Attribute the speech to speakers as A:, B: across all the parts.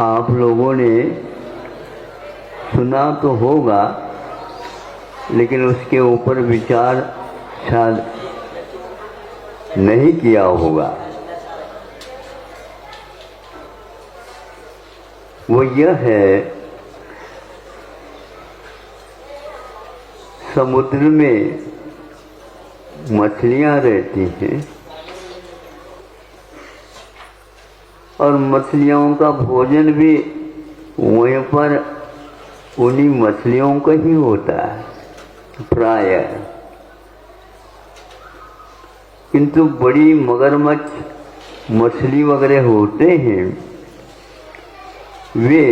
A: आप लोगों ने सुना तो होगा, लेकिन उसके ऊपर विचार शायद नहीं किया होगा। वो यह है, समुद्र में मछलियां रहती हैं और मछलियों का भोजन भी वहीं पर उन्हीं मछलियों का ही होता है प्रायः। किंतु बड़ी मगरमच्छ मछली वगैरह होते हैं, वे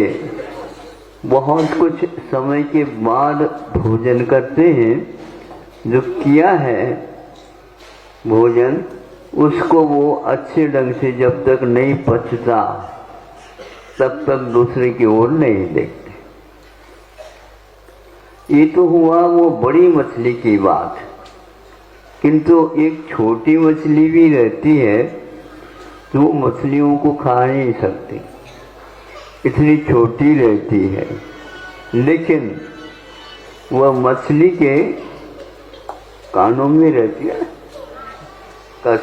A: बहुत कुछ समय के बाद भोजन करते हैं। जो किया है भोजन, उसको वो अच्छे ढंग से जब तक नहीं पचता तब तक दूसरे की ओर नहीं देखते। ये तो हुआ वो बड़ी मछली की बात, किंतु एक छोटी मछली भी रहती है तो वो मछलियों को खा नहीं सकती, इतनी छोटी रहती है। लेकिन वह मछली के कानों में रहती है,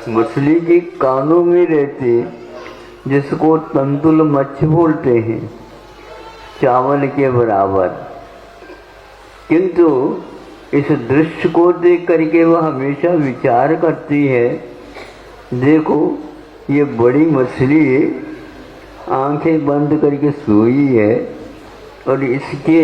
A: मछली के कानों में रहती, जिसको तंतुल मच्छ बोलते हैं, चावल के बराबर। किंतु इस दृश्य को देख करके वह हमेशा विचार करती है, देखो ये बड़ी मछली आंखें बंद करके सोई है और इसके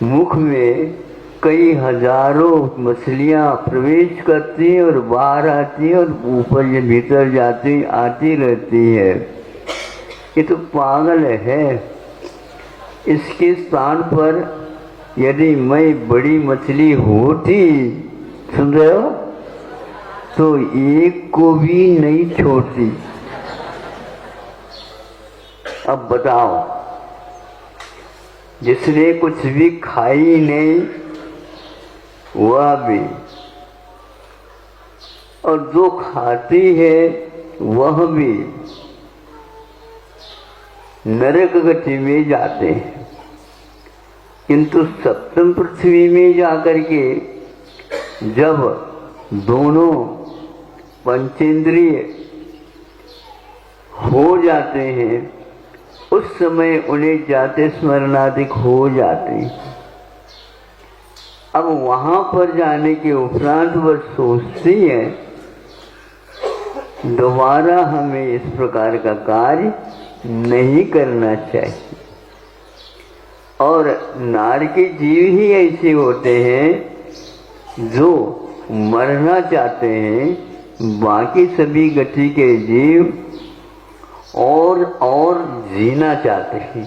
A: मुख में कई हजारों मछलियां प्रवेश करती हैं और बाहर आती हैं और ऊपर ये भीतर जाती आती रहती है। ये तो पागल है। इसके स्थान पर यदि मैं बड़ी मछली होती, सुन रहे हो, तो एक को भी नहीं छोड़ती। अब बताओ, जिसने कुछ भी खाई नहीं वह भी, और जो खाती है वह भी नरक गति में जाते हैं। किंतु सप्तम पृथ्वी में जाकर के जब दोनों पंचेंद्रिय हो जाते हैं, उस समय उन्हें जाते स्मरणाधिक हो जाते हैं। अब वहां पर जाने के उपरांत वह सोचती है, दोबारा हमें इस प्रकार का कार्य नहीं करना चाहिए। और नार के जीव ही ऐसे होते हैं जो मरना चाहते हैं, बाकी सभी गति के जीव और जीना चाहते हैं,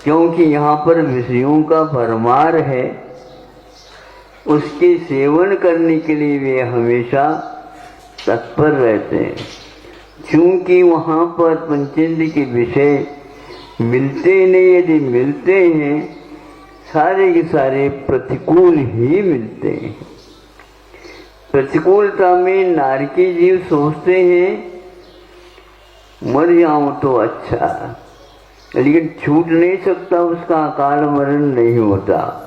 A: क्योंकि यहाँ पर विषयों का भरमार है। उसके सेवन करने के लिए वे हमेशा तत्पर रहते हैं। क्योंकि वहाँ पर पंचेंद्रिय के विषय मिलते नहीं, यदि मिलते हैं सारे के सारे प्रतिकूल ही मिलते हैं। प्रतिकूलता में नारकी जीव सोचते हैं मर जाऊं तो अच्छा, लेकिन छूट नहीं सकता, उसका अकाल मरण नहीं होता।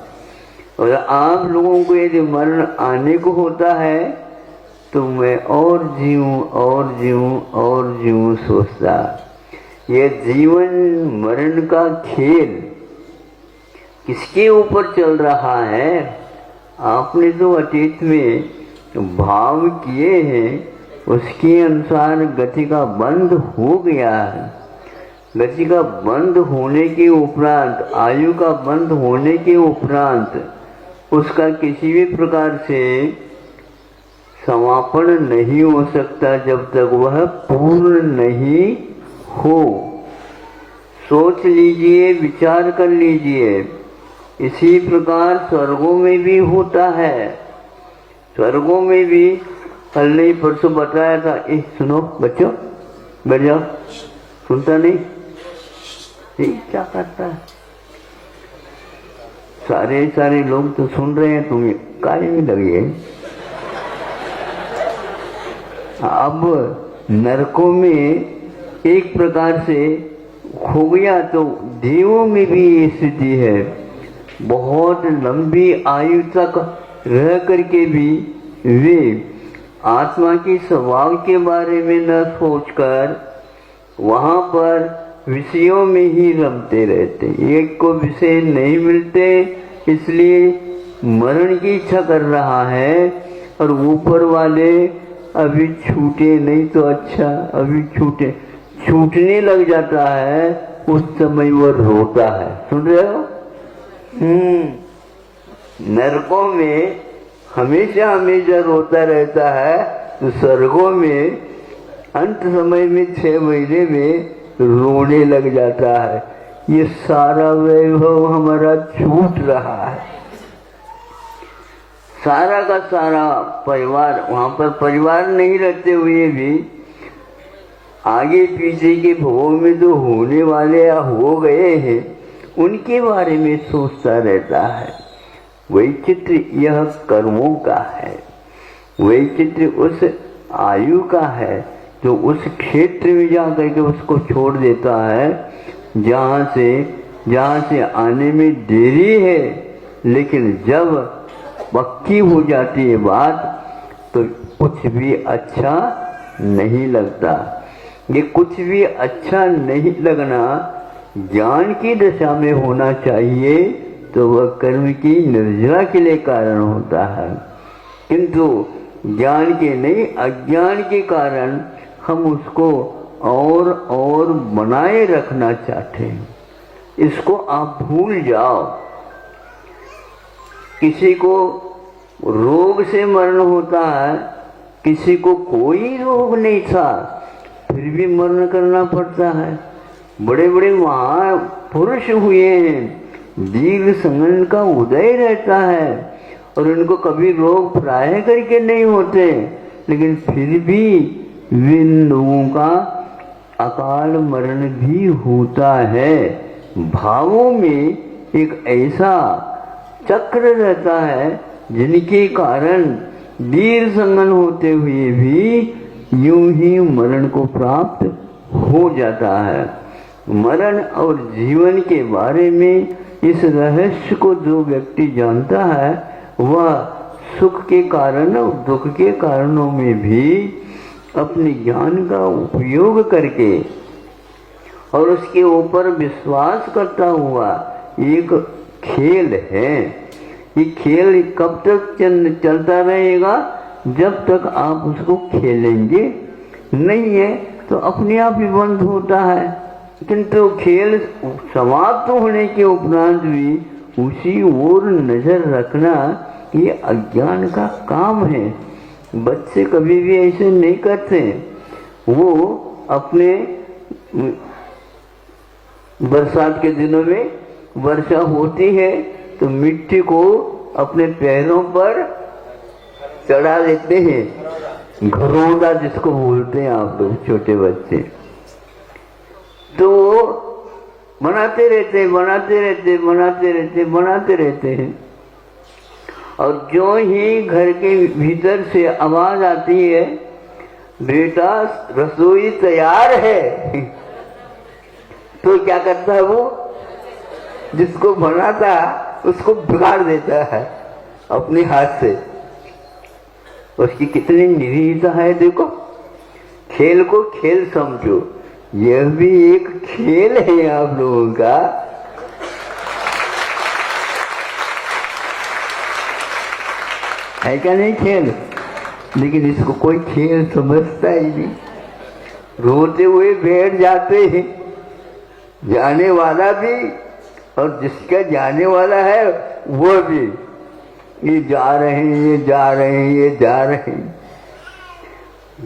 A: और आप लोगों को यदि मरण आने को होता है तो मैं और जीऊं और जीऊं और जीऊं सोचता। ये जीवन मरण का खेल किसके ऊपर चल रहा है? आपने जो अतीत में भाव किए हैं उसके अनुसार गति का बंद हो गया है। गति का बंद होने के उपरांत, आयु का बंद होने के उपरांत उसका किसी भी प्रकार से समापन नहीं हो सकता जब तक वह पूर्ण नहीं हो। सोच लीजिए, विचार कर लीजिए। इसी प्रकार स्वर्गों में भी होता है। स्वर्गों में भी कल नहीं परसों बताया था, सुनो बच्चों बैठ जाओ, सुनता नहीं, ठीक क्या करता है? सारे लोग तो सुन रहे हैं, तुम्हें काय में लगी है। अब नरकों में एक प्रकार से हो गया तो देवों में भी ये स्थिति है। बहुत लंबी आयु तक रह करके भी वे आत्मा के स्वभाव के बारे में न सोचकर वहां पर विषयों में ही रमते रहते। एक को विषय नहीं मिलते, इसलिए मरण की इच्छा कर रहा है, और ऊपर वाले अभी छूटे नहीं तो अच्छा, अभी छूटने लग जाता है, उस समय वो रोता है। सुन रहे हो? नरकों में हमेशा हमेशा रोता रहता है, तो स्वर्गों में अंत समय में 6 महीने में रोने लग जाता है। ये सारा वैभव हमारा छूट रहा है। सारा का सारा परिवार, वहां पर परिवार नहीं रहते हुए भी आगे पीछे के भोग में जो होने वाले या हो गए हैं उनके बारे में सोचता रहता है। वैचित्र यह कर्मों का है, वैचित्र उस आयु का है जो उस क्षेत्र में जाकर के उसको छोड़ देता है जहाँ से आने में देरी है, लेकिन जब पक्की हो जाती है बात तो कुछ भी अच्छा नहीं लगता। ये कुछ भी अच्छा नहीं लगना ज्ञान की दशा में होना चाहिए, तो वह कर्म की निर्जरा के लिए कारण होता है, किंतु ज्ञान के नहीं, अज्ञान के कारण हम उसको और बनाए रखना चाहते हैं। इसको आप भूल जाओ। किसी को रोग से मरण होता है, किसी को कोई रोग नहीं था फिर भी मरण करना पड़ता है। बड़े बड़े महापुरुष हुए हैं, दीर्घ संगन का उदय रहता है और उनको कभी रोग प्राय करके नहीं होते, लेकिन फिर भी इन लोगों का अकाल मरण भी होता है। भावों में एक ऐसा चक्र रहता है जिनके कारण दीर्घ संगन होते हुए भी यूं ही मरण को प्राप्त हो जाता है। मरण और जीवन के बारे में इस रहस्य को जो व्यक्ति जानता है वह सुख के कारण और दुख के कारणों में भी अपने ज्ञान का उपयोग करके और उसके ऊपर विश्वास करता हुआ, एक खेल है, ये खेल कब तक चलता रहेगा? जब तक आप उसको खेलेंगे नहीं है तो अपने आप ही बंद होता है, किंतु खेल समाप्त होने के उपरांत भी उसी ओर नजर रखना ये अज्ञान का काम है। बच्चे कभी भी ऐसे नहीं करते। वो अपने बरसात के दिनों में वर्षा होती है तो मिट्टी को अपने पैरों पर चढ़ा देते हैं, घरोंदा जिसको बोलते हैं आप लोग छोटे बच्चे। तो बनाते रहते हैं और जो ही घर के भीतर से आवाज आती है, बेटा रसोई तैयार है, तो क्या करता है वो? जिसको बनाता उसको बिगाड़ देता है अपने हाथ से। उसकी कितनी निरीहता है देखो। खेल को खेल समझो, यह भी एक खेल है आप लोगों का। है क्या नहीं खेल? लेकिन इसको कोई खेल समझता ही नहीं। रोते हुए बैठ जाते हैं, जाने वाला भी और जिसका जाने वाला है वो भी। ये जा रहे हैं।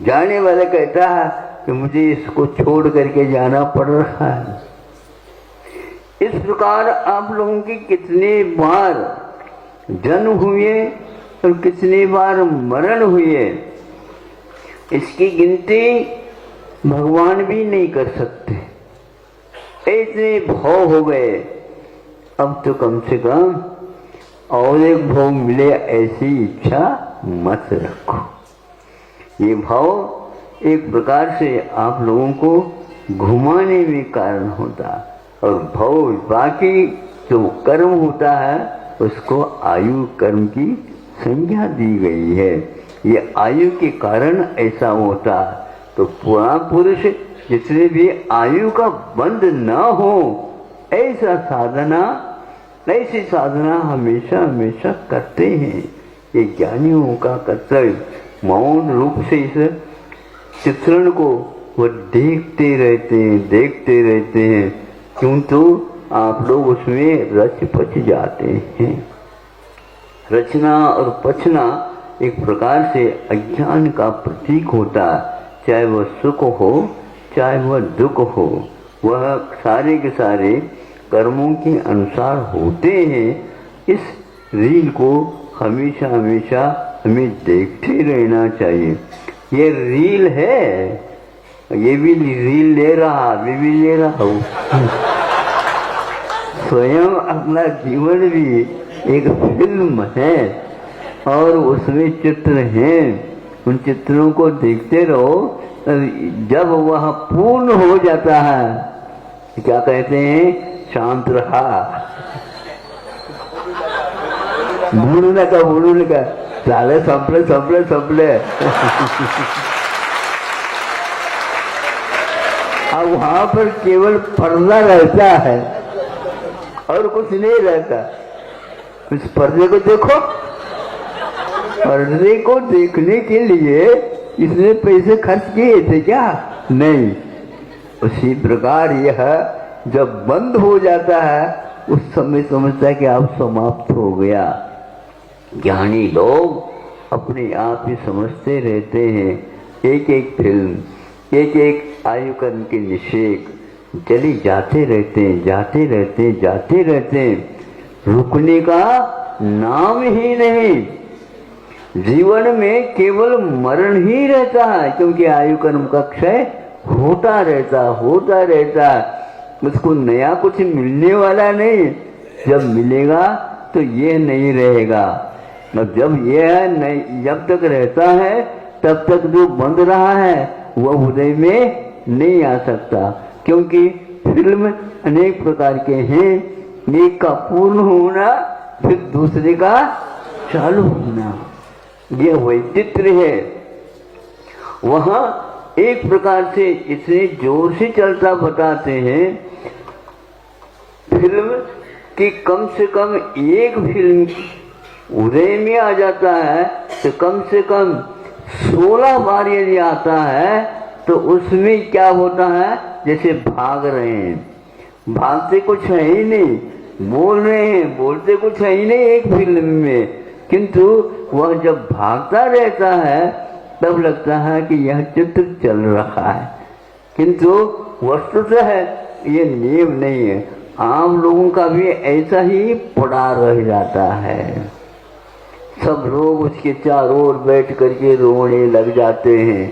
A: जाने वाला कहता है कि मुझे इसको छोड़ करके जाना पड़ रहा है। इस प्रकार आप लोगों की कितने बार जन्म हुए और कितनी बार मरण हुए, इसकी गिनती भगवान भी नहीं कर सकते। इतने भव हो गए। अब तो कम से कम और एक भव मिले ऐसी इच्छा मत रखो। ये भाव एक प्रकार से आप लोगों को घुमाने में कारण होता, और भव बाकी जो कर्म होता है उसको आयु कर्म की संज्ञा दी गई है। ये आयु के कारण ऐसा होता। तो पुराण पुरुष जितने भी आयु का बंध न हो ऐसी साधना हमेशा हमेशा करते हैं। ये ज्ञानियों का कर्तव्य मौन रूप से इस चित्रण को वो देखते रहते हैं, क्यों तो आप लोग उसमें रच पच जाते हैं। रचना और पचना एक प्रकार से अज्ञान का प्रतीक होता है, चाहे वह सुख हो चाहे वह दुख हो, वह सारे के सारे कर्मों के अनुसार होते हैं। इस रील को हमेशा हमेशा हमें देखते रहना चाहिए। ये रील है, ये भी रील ले रहा, मैं भी ले रहा हूँ। स्वयं अपना जीवन भी एक फिल्म है और उसमें चित्र हैं। उन चित्रों को देखते रहो, जब वह पूर्ण हो जाता है क्या कहते हैं, शांत रहा। भूलने का साले संपले अब वहां पर केवल पर्दा रहता है और कुछ नहीं रहता। उस पर्दे को देखो, पर्दे को देखने के लिए इसने पैसे खर्च किए थे क्या? नहीं। उसी प्रकार यह जब बंद हो जाता है उस समय समझता है कि अब समाप्त हो गया। ज्ञानी लोग अपने आप ही समझते रहते हैं। एक एक फिल्म, एक एक आयु कर्म के निषेक चली जाते रहते हैं। रुकने का नाम ही नहीं। जीवन में केवल मरण ही रहता है, क्योंकि आयु कर्म का क्षय होता रहता। उसको नया कुछ मिलने वाला नहीं। जब मिलेगा तो ये नहीं रहेगा। और जब यह नहीं, जब तक रहता है तब तक जो बंध रहा है वह हृदय में नहीं आ सकता, क्योंकि फिल्म अनेक प्रकार के हैं। एक का पूर्ण होना, फिर दूसरे का चालू होना, ये वैचित्र है। वहां एक प्रकार से इतने जोर से चलता बताते हैं फिल्म कि कम से कम एक फिल्म उदय में आ जाता है तो कम से कम 16 बार यदि आता है तो उसमें क्या होता है, जैसे भाग रहे हैं, भागते कुछ है ही नहीं, बोल रहे हैं, बोलते कुछ है ही नहीं एक फिल्म में, किंतु वह जब भागता रहता है तब लगता है कि यह चित्र चल रहा है, किंतु वस्तुतः ये नियम नहीं है। आम लोगों का भी ऐसा ही पड़ा रह जाता है। सब लोग उसके चारों ओर बैठ करके रोने लग जाते हैं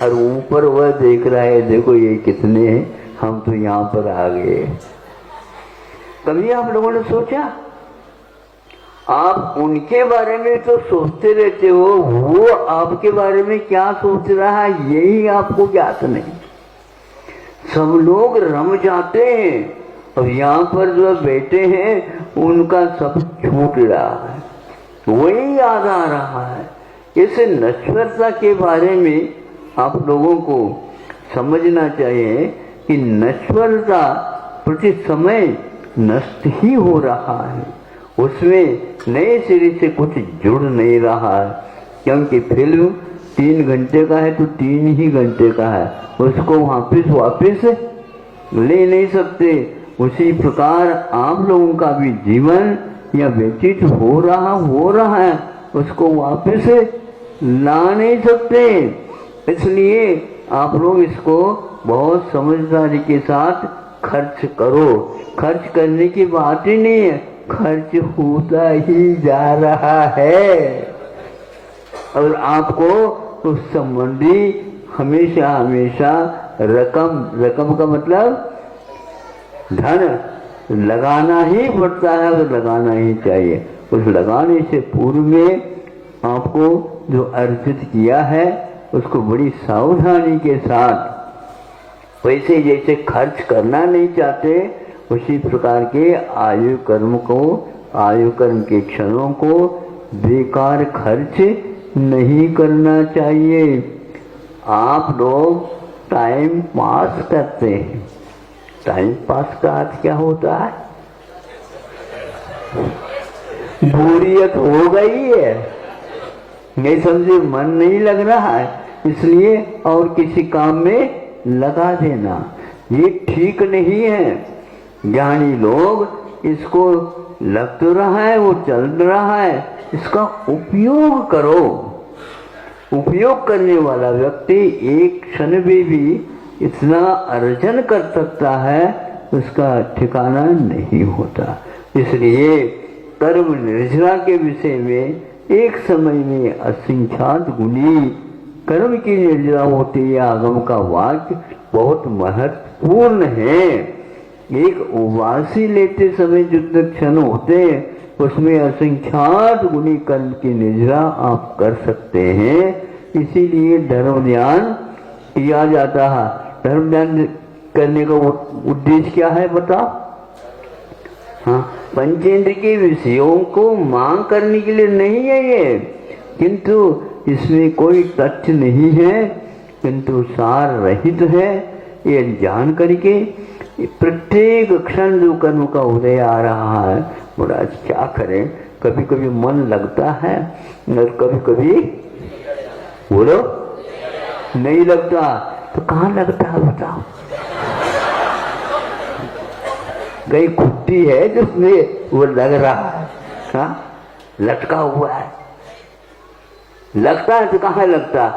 A: और ऊपर वह देख रहा है, देखो ये कितने हैं, हम तो यहाँ पर आ गए। कभी आप लोगों ने सोचा, आप उनके बारे में तो सोचते रहते हो, वो आपके बारे में क्या सोच रहा है यही आपको ज्ञात नहीं। सब लोग रम जाते हैं और यहाँ पर जो बैठे हैं उनका सब छूट रहा है, वही याद आ रहा है। इस नश्वरता के बारे में आप लोगों को समझना चाहिए कि नश्वरता प्रति समय नष्ट ही हो रहा है, उसमें नए सिरे से कुछ जुड़ नहीं रहा है। क्योंकि फिल्म 3 घंटे का है तो 3 ही घंटे का है, उसको वापस ले नहीं सकते। उसी प्रकार आप लोगों का भी जीवन या व्यतीत हो रहा है, उसको वापस ला नहीं सकते। इसलिए आप लोग इसको बहुत समझदारी के साथ खर्च करो। खर्च करने की बात ही नहीं है, खर्च होता ही जा रहा है और आपको उस संबंधी हमेशा हमेशा रकम का मतलब धन लगाना ही पड़ता है और लगाना ही चाहिए। उस लगाने से पूर्व में आपको जो अर्जित किया है उसको बड़ी सावधानी के साथ वैसे जैसे खर्च करना नहीं चाहते, उसी प्रकार के आयु कर्म के क्षणों को बेकार खर्च नहीं करना चाहिए। आप लोग टाइम पास करते हैं। टाइम पास का अर्थ क्या होता है? बोरियत हो गई है, नहीं समझे, मन नहीं लग रहा है, इसलिए और किसी काम में लगा देना, ये ठीक नहीं है। ज्ञानी लोग इसको लग तो रहा है, वो चल रहा है, इसका उपयोग करो। उपयोग करने वाला व्यक्ति एक क्षण में भी इतना अर्जन कर सकता है, उसका ठिकाना नहीं होता। इसलिए कर्म निर्जरा के विषय में एक समय में असंख्यात गुणी कर्म की निर्जरा होती है। आगम का वाक्य बहुत महत्वपूर्ण है। एक उवासी लेते समय जो क्षण होते उसमें असंख्यात गुणी कर्म की निर्जरा आप कर सकते हैं। इसीलिए धर्म ध्यान किया जाता है। धर्म ध्यान करने का उद्देश्य क्या है बताओ? हाँ, पंचेंद्र के विषयों को मांग करने के लिए नहीं है ये, किंतु इसमें कोई तथ्य नहीं है, किंतु सार रहित है। ये जान करके प्रत्येक क्षण जो कर्म का उदय आ रहा है, महाराज क्या करें, कभी कभी मन लगता है और कभी कभी बोलो नहीं लगता। तो कहाँ लगता है बताओ? कहीं खुट्टी है जिसमें वो लग रहा है, हाँ? लटका हुआ है, लगता है तो कहाँ लगता?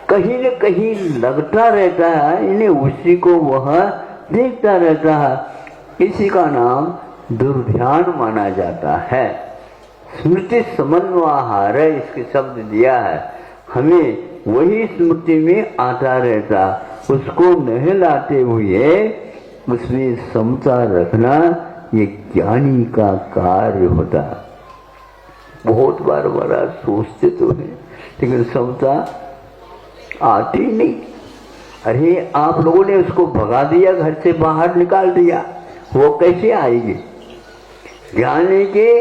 A: कहीं न कहीं लगता रहता है, इन्हें उसी को वह देखता रहता है। इसी का नाम दुर्ध्यान माना जाता है। स्मृति समन्वयहार इसके शब्द दिया है, हमें वही स्मृति में आता रहता, उसको नहलाते हुए उसमें समता रखना ये ज्ञानी का कार्य होता। बहुत बार बड़ा सोचते तो है, लेकिन समता आती नहीं। अरे आप लोगों ने उसको भगा दिया, घर से बाहर निकाल दिया, वो कैसे आएगी? ज्ञानी के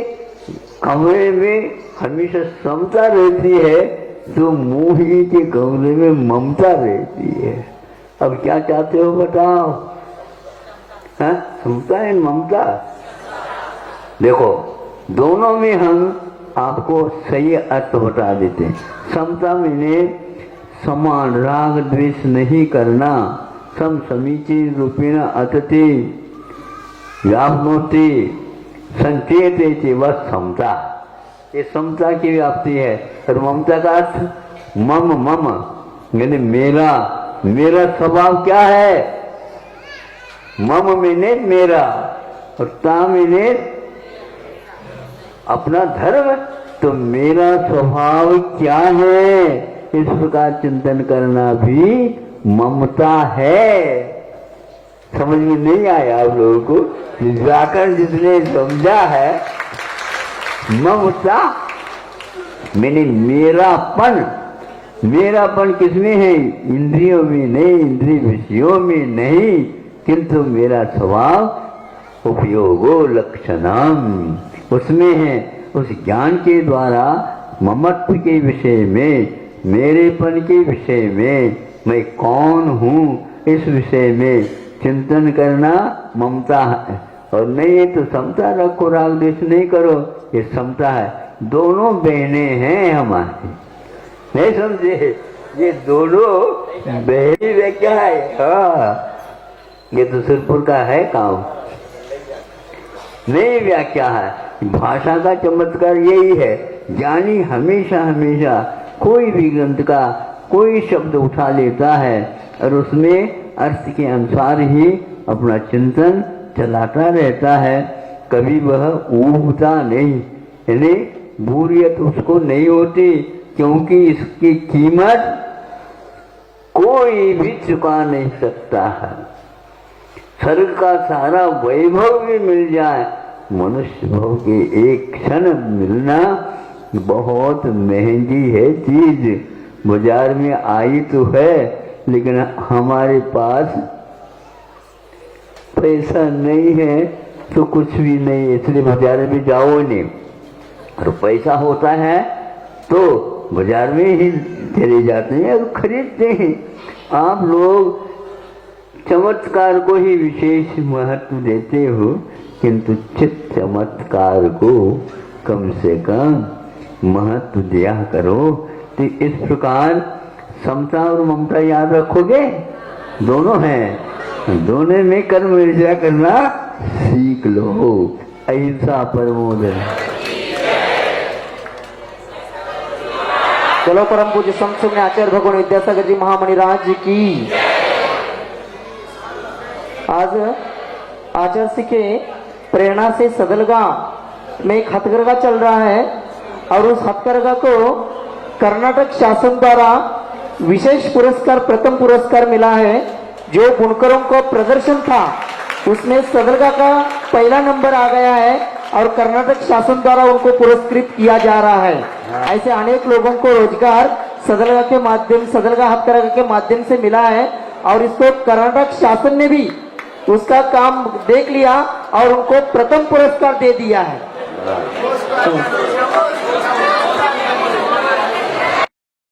A: कमरे में हमेशा समता रहती है, तो मोही के कमरे में ममता रहती है। अब क्या चाहते हो बताओ? हाँ, समता है ममता? देखो दोनों में हम आपको सही अर्थ बता देते हैं। समता में समान राग द्वेष नहीं करना, सम समीचीन रूपेण अतति व्याप्नोति संचेते वह समता। ये समता की व्याप्ति है। और ममता का अर्थ मम मम, यानी मेरा। मेरा स्वभाव क्या है? मम मैंने मेरा, और ता मैंने अपना धर्म। तो मेरा स्वभाव क्या है, इस प्रकार चिंतन करना भी ममता है। समझ में नहीं आया आप लोगों को? व्याकरण जिसने समझा है, ममता मैंने मेरापन। मेरापन किसमें है? इंद्रियों में नहीं, इंद्रिय विषयों में नहीं, किंतु मेरा स्वभाव उपयोगो लक्षणम उसमें है। उस ज्ञान के द्वारा ममत्व के विषय में, मेरेपन के विषय में, मैं कौन हूँ इस विषय में चिंतन करना ममता है। और नहीं तो समता रखो, राग द्वेष नहीं करो, ये समता है। दोनों बहनें हैं हमारी, नहीं समझे? ये दोनों बहनी वे क्या है? हाँ, ये तो सिरपुर का है काम, नहीं व्याख्या है। भाषा का चमत्कार यही है। ज्ञानी हमेशा हमेशा कोई भी ग्रंथ का कोई शब्द उठा लेता है और उसमें अर्थ के अनुसार ही अपना चिंतन चलाता रहता है। कभी वह ऊबता नहीं, यानी बोरियत उसको नहीं होती, क्योंकि इसकी कीमत कोई भी चुका नहीं सकता है। स्वर्ग का सारा वैभव भी मिल जाए, मनुष्य भव के एक क्षण मिलना बहुत महंगी है चीज। बाजार में आई तो है, लेकिन हमारे पास पैसा नहीं है तो कुछ भी नहीं, इसलिए बाजार में जाओ नहीं। और पैसा होता है तो बाजार में ही चले जाते हैं और खरीदते हैं। आप लोग चमत्कार को ही विशेष महत्व देते हो, किंतु चित्त चमत्कार को कम से कम महत्व दिया करो। तो इस प्रकार समता और ममता याद रखोगे, दोनों हैं, दोनों में कर्म ईर्ष्या करना सीख लो। अहिंसा परमो धर्मः।
B: चलो परम पूज्य समसुम्य आचार्य भगवान विद्यासागर जी महामणि राज की। आज आचार्य जी के प्रेरणा से सदलगा में एक हथकरघा चल रहा है और उस हथकरघा को कर्नाटक शासन द्वारा विशेष पुरस्कार, प्रथम पुरस्कार मिला है। जो बुनकरों का प्रदर्शन था उसमें सदलगा का पहला नंबर आ गया है और कर्नाटक शासन द्वारा उनको पुरस्कृत किया जा रहा है। ऐसे अनेक लोगों को रोजगार सदलगा के माध्यम, सदलगा हथकरघा के माध्यम से मिला है और इसको कर्नाटक शासन ने भी उसका काम देख लिया और उनको प्रथम पुरस्कार दे दिया है।